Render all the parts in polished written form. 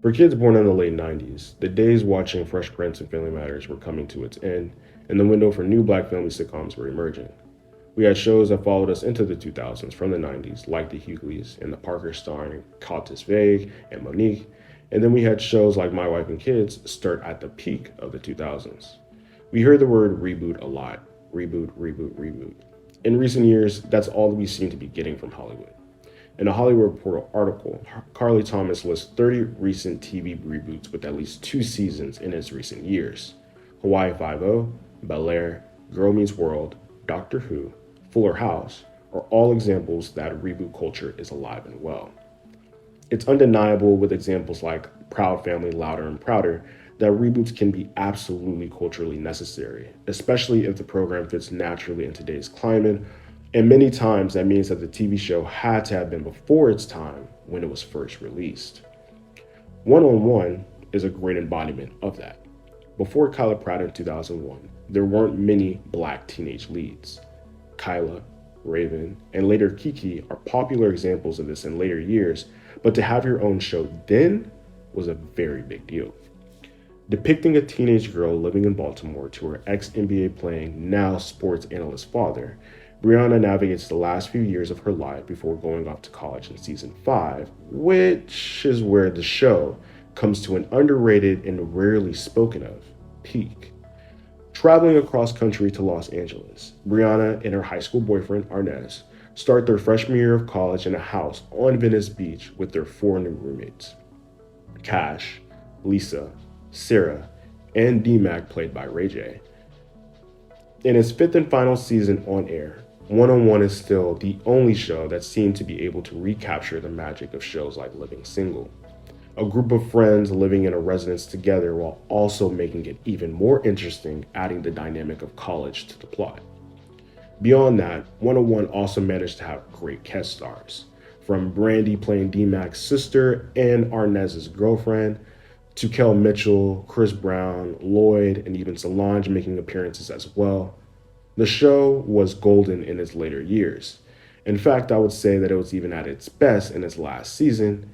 For kids born in the late 90s, the days watching Fresh Prince and Family Matters were coming to its end, and the window for new black family sitcoms were emerging. We had shows that followed us into the 2000s from the 90s, like The Hughleys and The Parker starring Countess Vague and Monique, and then we had shows like My Wife and Kids start at the peak of the 2000s. We heard the word reboot a lot. Reboot, reboot, reboot. In recent years, that's all we seem to be getting from Hollywood. In a Hollywood Reporter article, Carly Thomas lists 30 recent TV reboots with at least two seasons in its recent years. Hawaii Five-O, Bel Air, Girl Meets World, Doctor Who, Fuller House are all examples that reboot culture is alive and well. It's undeniable with examples like Proud Family, Louder and Prouder that reboots can be absolutely culturally necessary, especially if the program fits naturally in today's climate. And many times that means that the TV show had to have been before its time when it was first released. One on One is a great embodiment of that. Before Kyla Pratt in 2001, there weren't many black teenage leads. Kyla, Raven, and later Kiki are popular examples of this in later years, but to have your own show then was a very big deal. Depicting a teenage girl living in Baltimore to her ex-NBA playing, now sports analyst father, Brianna navigates the last few years of her life before going off to college in season 5, which is where the show comes to an underrated and rarely spoken of peak. Traveling across country to Los Angeles, Brianna and her high school boyfriend, Arnez, start their freshman year of college in a house on Venice Beach with their 4 new roommates Cash, Lisa, Sarah, and D-Mac, played by Ray J. In its 5th and final season on air, One on One is still the only show that seemed to be able to recapture the magic of shows like Living Single. A group of friends living in a residence together while also making it even more interesting, adding the dynamic of college to the plot. Beyond that, One on One also managed to have great guest stars, from Brandy playing D-Mac's sister and Arnez's girlfriend, to Kel Mitchell, Chris Brown, Lloyd, and even Solange making appearances as well. The show was golden in its later years. In fact, I would say that it was even at its best in its last season.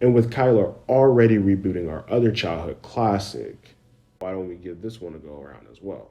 And with Kyler already rebooting our other childhood classic, why don't we give this one a go around as well?